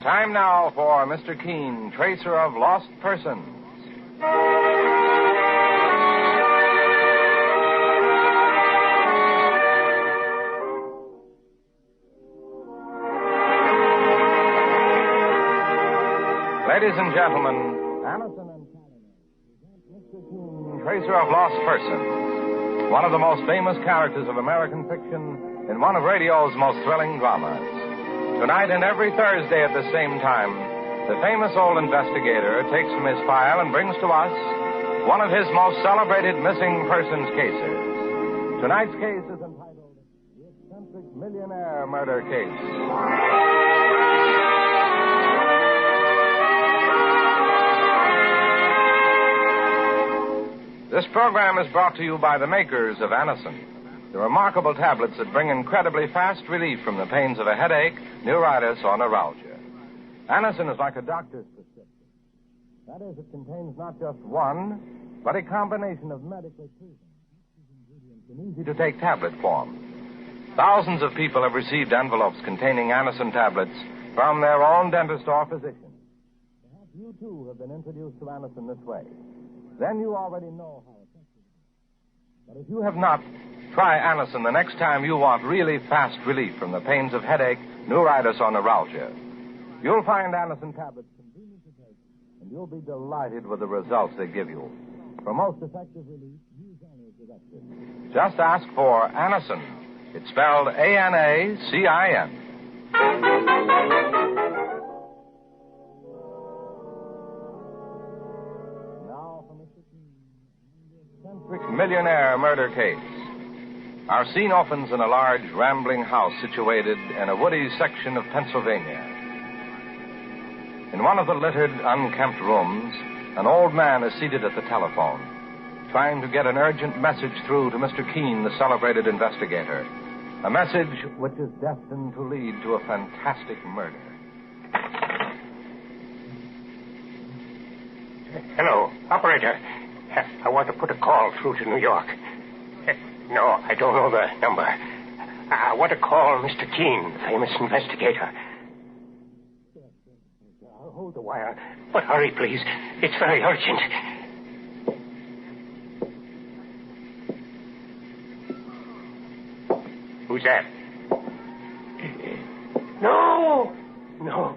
Time now for Mr. Keene, Tracer of Lost Persons. Ladies and gentlemen, Allison and Callinan present Mr. Keene, Tracer of Lost Persons, one of the most famous characters of American fiction in one of radio's most thrilling dramas. Tonight and every Thursday at the same time, the famous old investigator takes from his file and brings to us one of his most celebrated missing persons cases. Tonight's case is entitled The Eccentric Millionaire Murder Case. This program is brought to you by the makers of Anacin, the remarkable tablets that bring incredibly fast relief from the pains of a headache, neuritis, or neuralgia. Anacin is like a doctor's prescription. That is, it contains not just one, but a combination of medically proven ingredients in easy-to-take tablet form. Thousands of people have received envelopes containing Anacin tablets from their own dentist or physician. Perhaps you, too, have been introduced to Anacin this way. Then you already know how effective it is. But if you have not, try Anacin the next time you want really fast relief from the pains of headache, neuritis, or neuralgia. You'll find Anacin tablets convenient to take, and you'll be delighted with the results they give you. For most effective relief, use only as directed. Just ask for Anacin. It's spelled A-N-A-C-I-N. Eccentric Millionaire Murder Case. Our scene opens in a large, rambling house situated in a woody section of Pennsylvania. In one of the littered, unkempt rooms, an old man is seated at the telephone, trying to get an urgent message through to Mr. Keene, the celebrated investigator. A message which is destined to lead to a fantastic murder. Hello, operator. I want to put a call through to New York. No, I don't know the number. I want to call Mr. Keene, the famous investigator. I'll hold the wire, but hurry, please. It's very urgent. Who's that? No! No.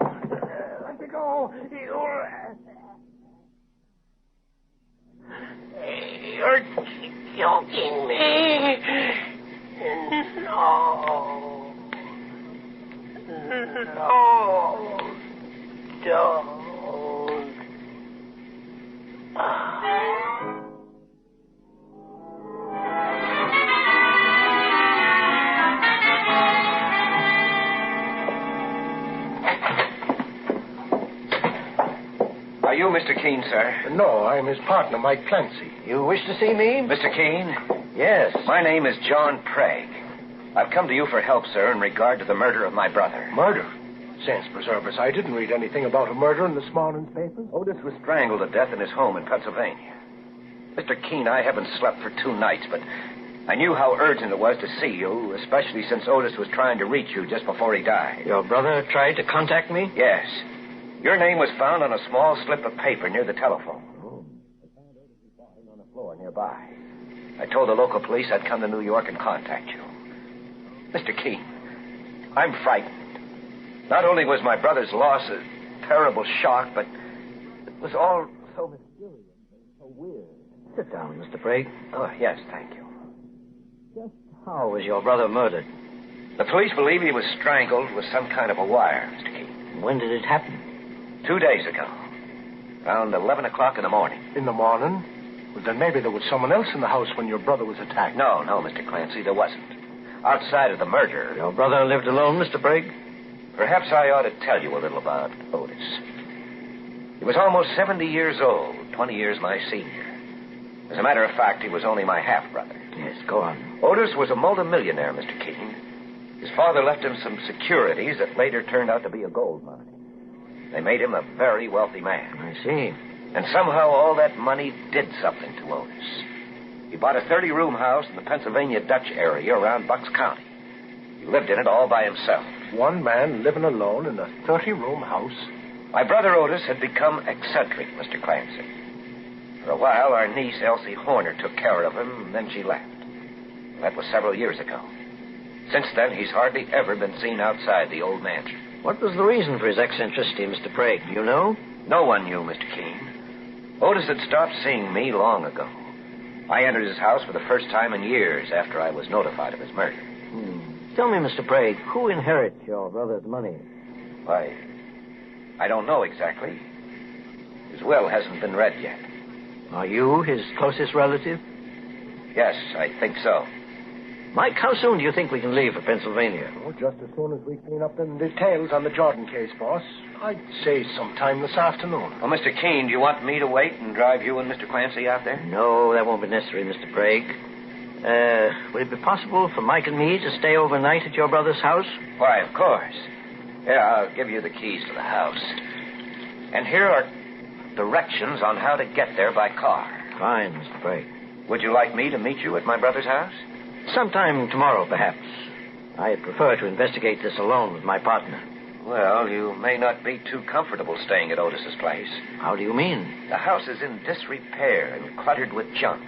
Let me go. You're joking me. No. No. Don't. Are you Mr. Keene, sir? No, I'm his partner, Mike Clancy. You wish to see me? Mr. Keene? Yes. My name is John Prague. I've come to you for help, sir, in regard to the murder of my brother. Murder? Saints preserve us. I didn't read anything about a murder in this morning's papers. Otis was strangled to death in his home in Pennsylvania. Mr. Keene, I haven't slept for 2 nights, but I knew how urgent it was to see you, especially since Otis was trying to reach you just before he died. Your brother tried to contact me? Yes. Your name was found on a small slip of paper near the telephone. Oh. I found Otis lying on the floor nearby. I told the local police I'd come to New York and contact you. Mr. Keene, I'm frightened. Not only was my brother's loss a terrible shock, but it was all so mysterious and so weird. Sit down, Mr. Prague. Oh, yes, thank you. Just how was your brother murdered? The police believe he was strangled with some kind of a wire, Mr. Keene. When did it happen? 2 days ago. Around 11 o'clock in the morning. In the morning? Well, then maybe there was someone else in the house when your brother was attacked. No, Mr. Clancy, there wasn't. Outside of the murder... Your brother lived alone, Mr. Prague? Perhaps I ought to tell you a little about Otis. He was almost 70 years old, 20 years my senior. As a matter of fact, he was only my half-brother. Yes, go on. Otis was a multimillionaire, Mr. Keene. His father left him some securities that later turned out to be a gold mine. They made him a very wealthy man. I see. And somehow all that money did something to Otis. He bought a 30-room house in the Pennsylvania Dutch area around Bucks County. He lived in it all by himself. one man living alone in a 30-room house. My brother Otis had become eccentric, Mr. Clancy. For a while, our niece, Elsie Horner, took care of him, and then she left. That was several years ago. Since then, he's hardly ever been seen outside the old mansion. What was the reason for his eccentricity, Mr. Prague? Do you know? No one knew, Mr. Keene. Otis had stopped seeing me long ago. I entered his house for the first time in years after I was notified of his murder. Tell me, Mr. Prague, who inherits your brother's money? Why, I don't know exactly. His will hasn't been read yet. Are you his closest relative? Yes, I think so. Mike, how soon do you think we can leave for Pennsylvania? Oh, just as soon as we clean up the details on the Jordan case, boss. I'd say sometime this afternoon. Well, Mr. Keene, do you want me to wait and drive you and Mr. Clancy out there? No, that won't be necessary, Mr. Prague. Would it be possible for Mike and me to stay overnight at your brother's house? Why, of course. Here, I'll give you the keys to the house. And here are directions on how to get there by car. Fine, Mr. Prague. Would you like me to meet you at my brother's house? Sometime tomorrow, perhaps. I'd prefer to investigate this alone with my partner. Well, you may not be too comfortable staying at Otis's place. How do you mean? The house is in disrepair and cluttered with junk.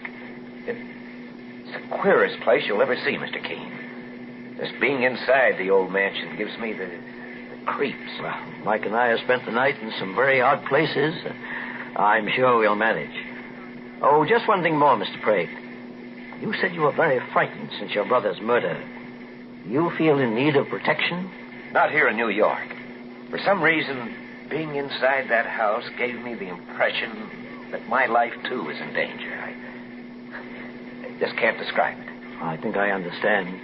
It's the queerest place you'll ever see, Mr. Keene. Just being inside the old mansion gives me the creeps. Well, Mike and I have spent the night in some very odd places. I'm sure we'll manage. Oh, just one thing more, Mr. Prague. You said you were very frightened since your brother's murder. You feel in need of protection? Not here in New York. For some reason, being inside that house gave me the impression that my life, too, is in danger. I just can't describe it. I think I understand.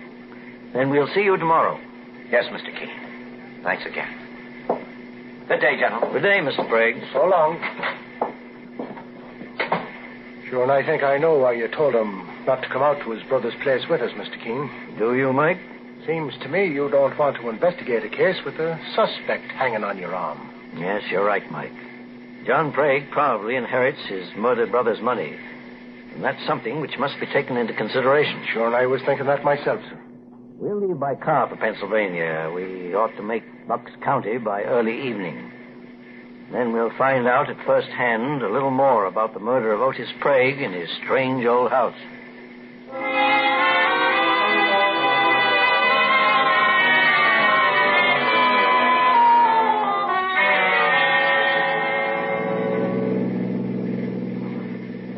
Then we'll see you tomorrow. Yes, Mr. Keene. Thanks again. Good day, gentlemen. Good day, Mr. Prague. So long. Sure, and I think I know why you told him not to come out to his brother's place with us, Mr. Keene. Do you, Mike? Seems to me you don't want to investigate a case with a suspect hanging on your arm. Yes, you're right, Mike. John Prague probably inherits his murdered brother's money. And that's something which must be taken into consideration. Sure, and I was thinking that myself, sir. We'll leave by car for Pennsylvania. We ought to make Bucks County by early evening. Then we'll find out at first hand a little more about the murder of Otis Prague in his strange old house.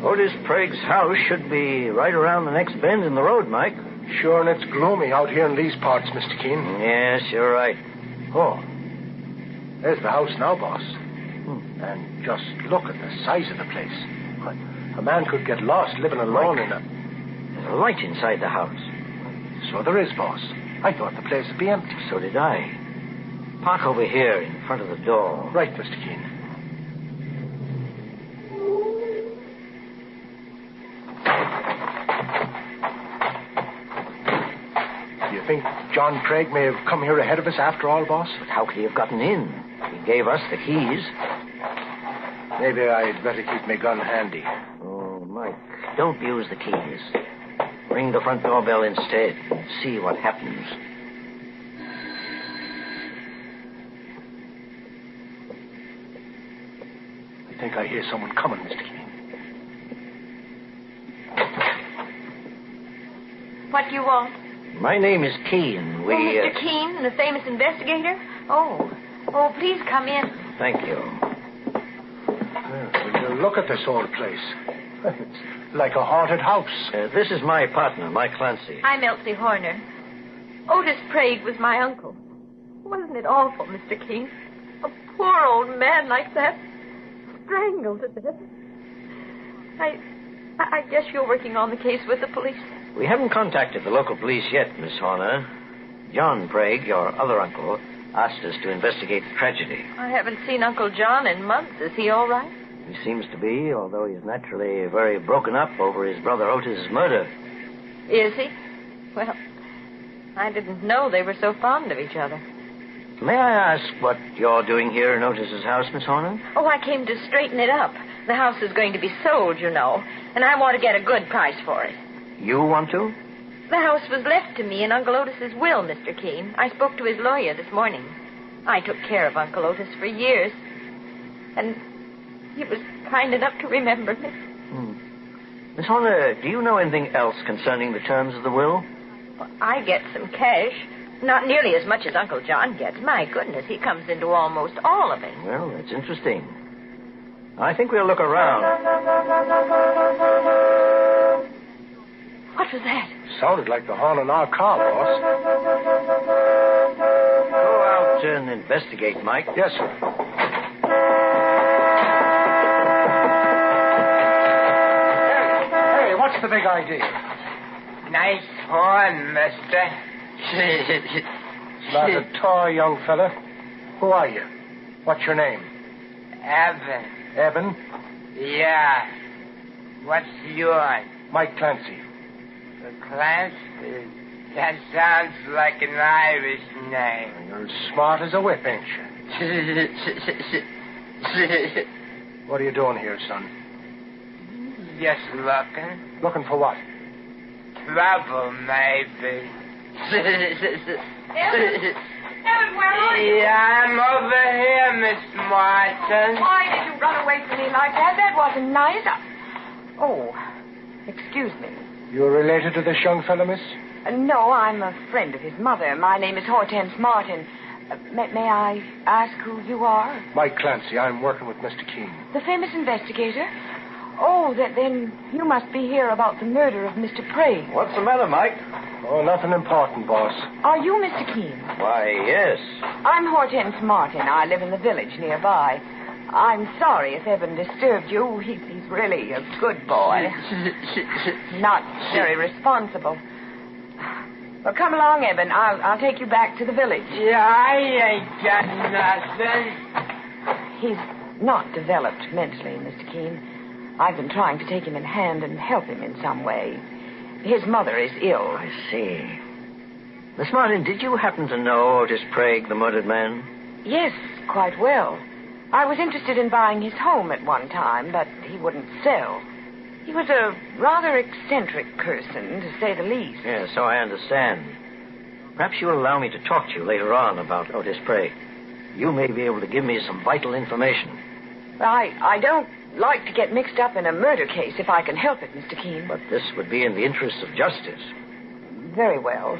Otis Prague's house should be right around the next bend in the road, Mike. Sure, and it's gloomy out here in these parts, Mr. Keene. Yes, you're right. Oh, there's the house now, boss. And just look at the size of the place. A man could get lost living alone in a... There's a light inside the house. So there is, boss. I thought the place would be empty. So did I. Park over here in front of the door. Right, Mr. Keene. Do you think John Prague may have come here ahead of us after all, boss? But how could he have gotten in? He gave us the keys. Maybe I'd better keep my gun handy. Oh, Mike, don't use the keys. Ring the front doorbell instead and see what happens. I think I hear someone coming, Mr. Keene. What do you want? My name is Keene. Mr. Keene, the famous investigator? Oh, please come in. Thank you. Will you look at this old place? It's like a haunted house. This is my partner, Mike Clancy. I'm Elsie Horner. Otis Prague was my uncle. Wasn't it awful, Mr. Keene? A poor old man like that, strangled to death. I guess you're working on the case with the police. We haven't contacted the local police yet, Miss Horner. John Prague, your other uncle, asked us to investigate the tragedy. I haven't seen Uncle John in months. Is he all right? He seems to be, although he's naturally very broken up over his brother Otis' murder. Is he? Well, I didn't know they were so fond of each other. May I ask what you're doing here in Otis' house, Miss Horner? Oh, I came to straighten it up. The house is going to be sold, you know, and I want to get a good price for it. You want to? The house was left to me in Uncle Otis's will, Mr. Keene. I spoke to his lawyer this morning. I took care of Uncle Otis for years. And he was kind enough to remember me. Miss Horner, do you know anything else concerning the terms of the will? Well, I get some cash. Not nearly as much as Uncle John gets. My goodness, he comes into almost all of it. Well, that's interesting. I think we'll look around. What was that? Sounded like the horn in our car, boss. Go out and investigate, Mike. Yes, sir. Hey, what's the big idea? Nice horn, mister. Not a toy, young fella. Who are you? What's your name? Evan. Evan? Yeah. What's yours? Mike Clancy. Clancy. That sounds like an Irish name. You're as smart as a whip, ain't you? What are you doing here, son? Just looking. Looking for what? Trouble, maybe. Evan, where are you? Yeah, I'm over here, Miss Martin. Why did you run away from me like that? That wasn't nice. Oh, excuse me. You're related to this young fella, miss? No, I'm a friend of his mother. My name is Hortense Martin. May I ask who you are? Mike Clancy. I'm working with Mr. Keene. The famous investigator? Oh, then you must be here about the murder of Mr. Prague. What's the matter, Mike? Oh, nothing important, boss. Are you Mr. Keene? Why, yes. I'm Hortense Martin. I live in the village nearby. I'm sorry if Evan disturbed you. He's really a good boy. Not very responsible. Well, come along, Evan. I'll take you back to the village. Yeah, I ain't got nothing. He's not developed mentally, Mr. Keene. I've been trying to take him in hand and help him in some way. His mother is ill. I see. Miss Martin, did you happen to know Otis Prague, the murdered man? Yes, quite well. I was interested in buying his home at one time, but he wouldn't sell. He was a rather eccentric person, to say the least. Yes, so I understand. Perhaps you'll allow me to talk to you later on about Otis Prague. You may be able to give me some vital information. I don't like to get mixed up in a murder case if I can help it, Mr. Keene. But this would be in the interests of justice. Very well.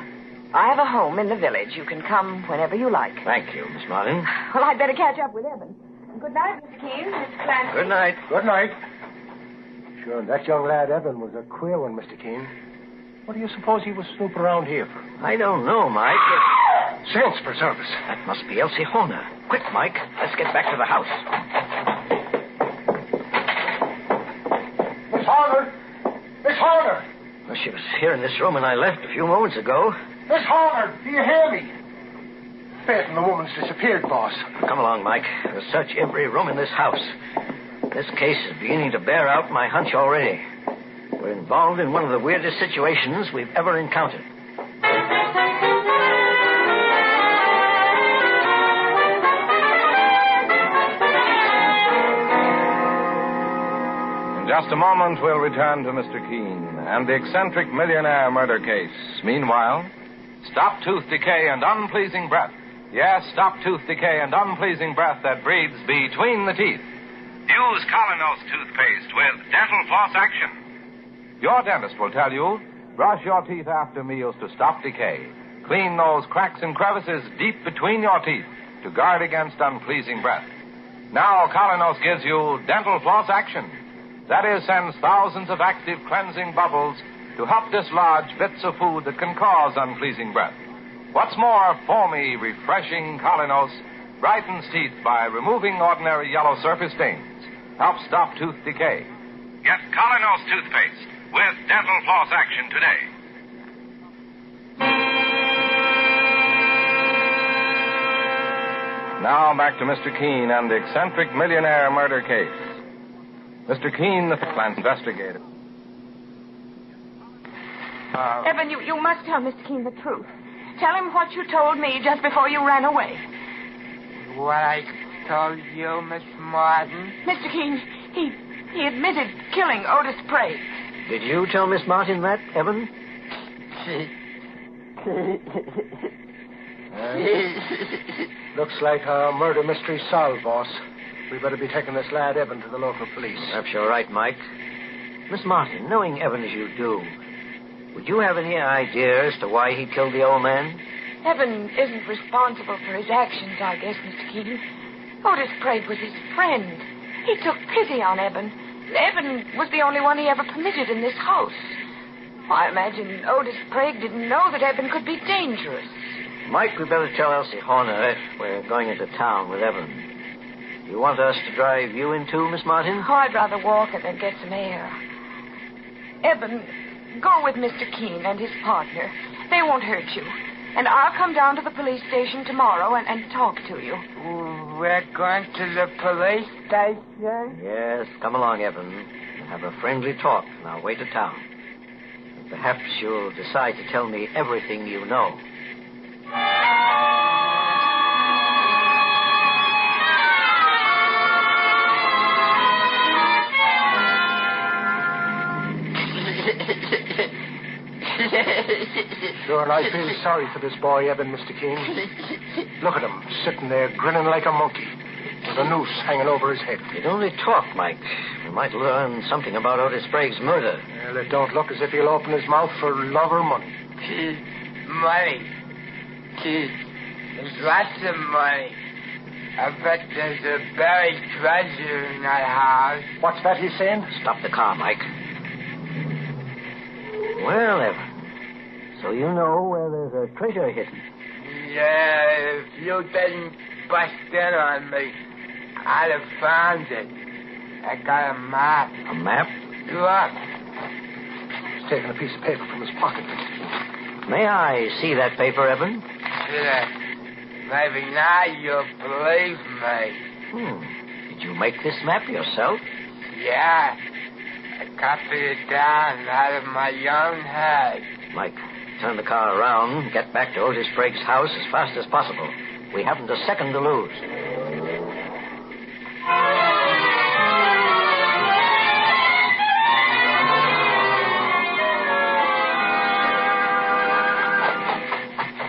I have a home in the village. You can come whenever you like. Thank you, Miss Martin. Well, I'd better catch up with Evan. Good night, Mr. Keene, Miss Clancy. Good night. Good night. Sure, that young lad, Evan, was a queer one, Mr. Keene. What do you suppose he was snooping around here for? I don't know, Mike. Saints preserve us. That must be Elsie Horner. Quick, Mike. Let's get back to the house. Miss Horner! Miss Horner! Well, she was here in this room when I left a few moments ago. Miss Horner, do you hear me? Faith, and the woman's disappeared, boss. Come along, Mike. We'll search every room in this house. This case is beginning to bear out my hunch already. We're involved in one of the weirdest situations we've ever encountered. In just a moment, we'll return to Mr. Keene and the eccentric millionaire murder case. Meanwhile, stop tooth decay and unpleasing breath. Yes, stop tooth decay and unpleasing breath that breeds between the teeth. Use Colinos toothpaste with dental floss action. Your dentist will tell you, brush your teeth after meals to stop decay. Clean those cracks and crevices deep between your teeth to guard against unpleasing breath. Now Colinos gives you dental floss action. That is, sends thousands of active cleansing bubbles to help dislodge bits of food that can cause unpleasing breath. What's more, foamy, refreshing Colinos brightens teeth by removing ordinary yellow surface stains. Helps stop tooth decay. Get Colinos toothpaste with dental floss action today. Now back to Mr. Keene and the eccentric millionaire murder case. Mr. Keene, the plant investigator. Evan, you must tell Mr. Keene the truth. Tell him what you told me just before you ran away. What I told you, Miss Martin? Mr. Keene, he admitted killing Otis Prague. Did you tell Miss Martin that, Evan? Looks like our murder mystery solved, boss. We better be taking this lad Evan to the local police. Perhaps you're right, Mike. Miss Martin, knowing Evan as you do, would you have any idea as to why he killed the old man? Evan isn't responsible for his actions, I guess, Mr. Keaton. Otis Craig was his friend. He took pity on Evan. Evan was the only one he ever permitted in this house. I imagine Otis Craig didn't know that Evan could be dangerous. Mike, we better tell Elsie Horner we're going into town with Evan. You want us to drive you in too, Miss Martin? Oh, I'd rather walk it than get some air. Evan, go with Mr. Keene and his partner. They won't hurt you. And I'll come down to the police station tomorrow and talk to you. We're going to the police station? Yes, come along, Evan. We'll have a friendly talk on our way to town. Perhaps you'll decide to tell me everything you know. Sure, I feel sorry for this boy, Evan, Mr. Keene. Look at him, sitting there grinning like a monkey, with a noose hanging over his head. You'd only talk, Mike. We might learn something about Otis Sprague's murder. Well, it don't look as if he'll open his mouth for love or money. Money. There's lots of money. I bet there's a buried treasure in that house. What's that he's saying? Stop the car, Mike. Well, Evan, so you know where there's a treasure hidden. Yeah, if you didn't bust in on me, I'd have found it. I got a map. A map? Look. He's taking a piece of paper from his pocket. May I see that paper, Evan? Yeah. Maybe now you'll believe me. Did you make this map yourself? Yeah. I copied it down out of my own head. Mike, turn the car around, get back to Otis Sprague's house as fast as possible. We haven't a second to lose.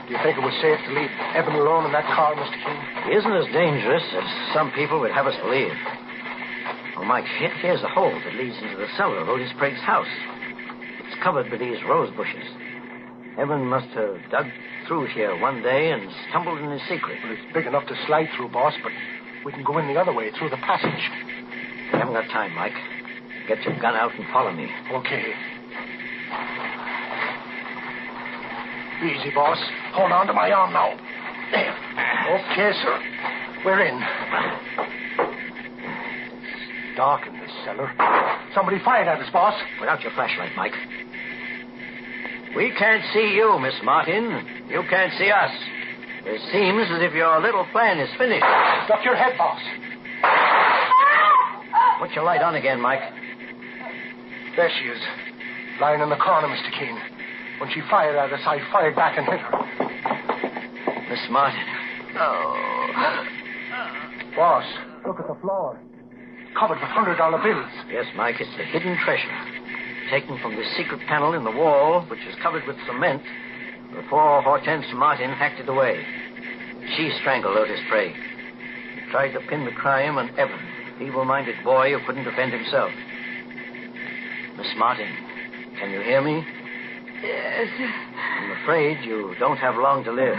Do you think it was safe to leave Evan alone in that car, Mr. Keene? He isn't as dangerous as some people would have us believe. Oh, Mike, here's the hole that leads into the cellar of Otis Sprague's house. It's covered with these rose bushes. Evan must have dug through here one day and stumbled in his secret. Well, it's big enough to slide through, boss, but we can go in the other way, through the passage. We haven't got time, Mike. Get your gun out and follow me. Okay. Easy, boss. Hold on to my arm now. There. Okay, sir. We're in. It's dark in this cellar. Somebody fired at us, boss. Put out your flashlight, Mike. We can't see you, Miss Martin. You can't see us. It seems as if your little plan is finished. Duck your head, boss. Put your light on again, Mike. There she is. Lying in the corner, Mr. Keene. When she fired at us, I fired back and hit her. Miss Martin. Oh. Boss, look at the floor. Covered with $100 bills. Yes, Mike, it's the hidden treasure. Taken from the secret panel in the wall, which is covered with cement, before Hortense Martin hacked it away. She strangled Otis Sprague. Tried to pin the crime on Evan, a feeble-minded boy who couldn't defend himself. Miss Martin, can you hear me? Yes. I'm afraid you don't have long to live.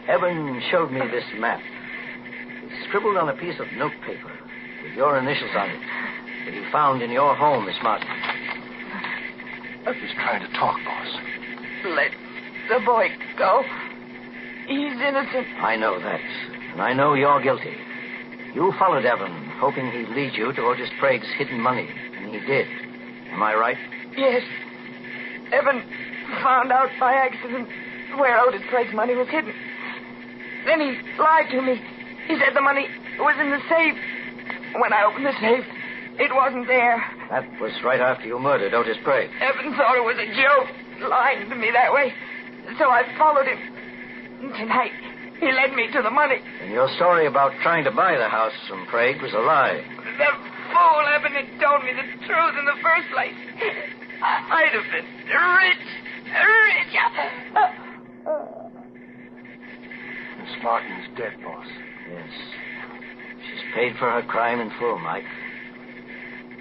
Evan showed me this map. It's scribbled on a piece of notepaper with your initials on it that he found in your home, Miss Martin. He's trying to talk, boss. Let the boy go. He's innocent. I know that. And I know you're guilty. You followed Evan, hoping he'd lead you to Otis Sprague's hidden money. And he did. Am I right? Yes. Evan found out by accident where Otis Sprague's money was hidden. Then he lied to me. He said the money was in the safe. When I opened the safe, it wasn't there. That was right after you murdered Otis Sprague. Evan thought it was a joke, lying to me that way. So I followed him. Tonight, he led me to the money. And your story about trying to buy the house from Sprague was a lie. The fool Evan had told me the truth in the first place. I'd have been rich. Miss Martin's dead, boss. Yes. She's paid for her crime in full, Mike.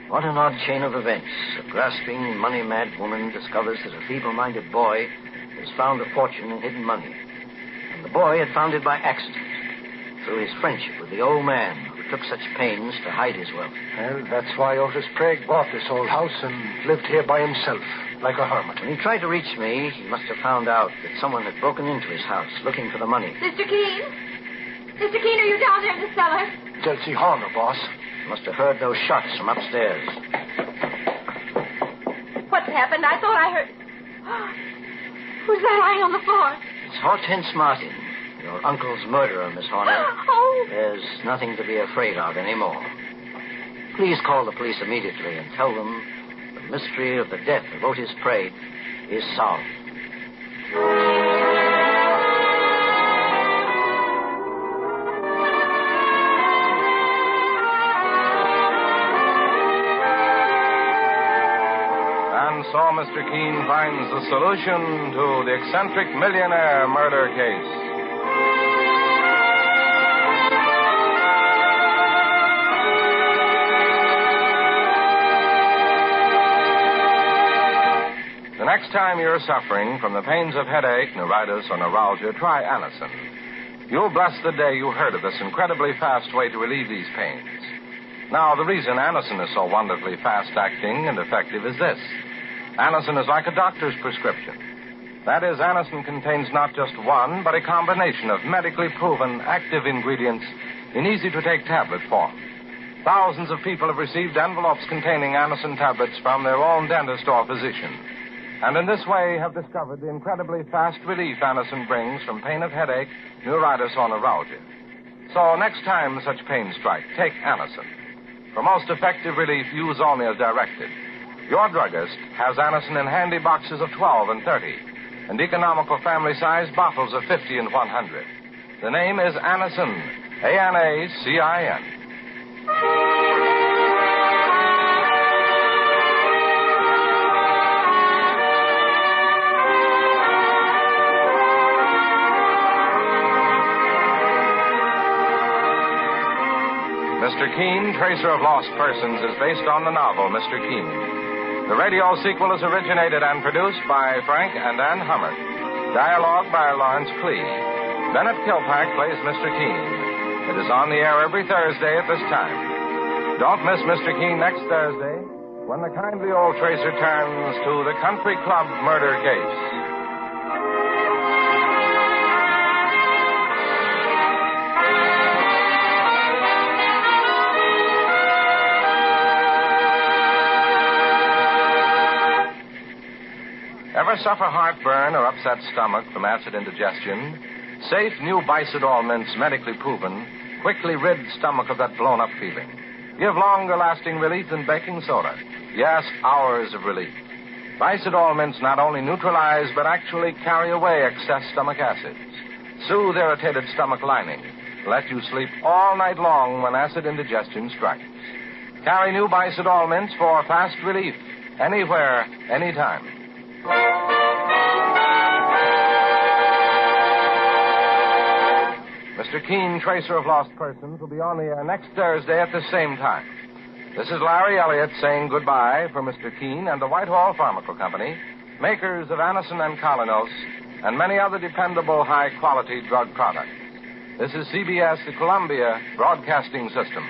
What an odd chain of events. A grasping, money-mad woman discovers that a feeble-minded boy has found a fortune in hidden money. And the boy had found it by accident, through his friendship with the old man who took such pains to hide his wealth. Well, that's why Otis Sprague bought this old house and lived here by himself, like a hermit. When he tried to reach me, he must have found out that someone had broken into his house looking for the money. Mr. Keene? Mr. Keene, are you down there in the cellar? Chelsea Horner, boss. He must have heard those shots from upstairs. What's happened? I thought I heard... Who's that lying on the floor? It's Hortense Martin, your uncle's murderer, Miss Horner. Oh! There's nothing to be afraid of anymore. Please call the police immediately and tell them the mystery of the death of Otis Sprague is solved. And so Mr. Keene finds the solution to the eccentric millionaire murder case. The next time you're suffering from the pains of headache, neuritis, or neuralgia, try Anacin. You'll bless the day you heard of this incredibly fast way to relieve these pains. Now, the reason Anacin is so wonderfully fast-acting and effective is this. Anacin is like a doctor's prescription. That is, Anacin contains not just one, but a combination of medically proven active ingredients in easy-to-take tablet form. Thousands of people have received envelopes containing Anacin tablets from their own dentist or physician, and in this way have discovered the incredibly fast relief Anacin brings from pain of headache, neuritis, or neuralgia. So next time such pains strike, take Anacin. For most effective relief, use only as directed. Your druggist has Anacin in handy boxes of 12 and 30, and economical family-sized bottles of 50 and 100. The name is Anacin, A-N-A-C-I-N. Mr. Keene, Tracer of Lost Persons, is based on the novel Mr. Keene. The radio sequel is originated and produced by Frank and Ann Hummert. Dialogue by Lawrence Clee. Bennett Kilpack plays Mr. Keene. It is on the air every Thursday at this time. Don't miss Mr. Keene next Thursday, when the kindly old tracer turns to the Country Club murder case. Ever suffer heartburn or upset stomach from acid indigestion? Safe new Bicidol mints, medically proven, quickly rid stomach of that blown-up feeling. Give longer-lasting relief than baking soda. Yes, hours of relief. Bicidol mints not only neutralize, but actually carry away excess stomach acids. Soothe irritated stomach lining. Let you sleep all night long when acid indigestion strikes. Carry new Bicidol mints for fast relief. Anywhere, anytime. Mr. Keene, Tracer of Lost Persons, will be on the air next Thursday at the same time. This is Larry Elliott saying goodbye for Mr. Keene and the Whitehall Pharmaceutical Company, makers of Anacin and Colinos, and many other dependable high-quality drug products. This is CBS, the Columbia Broadcasting System.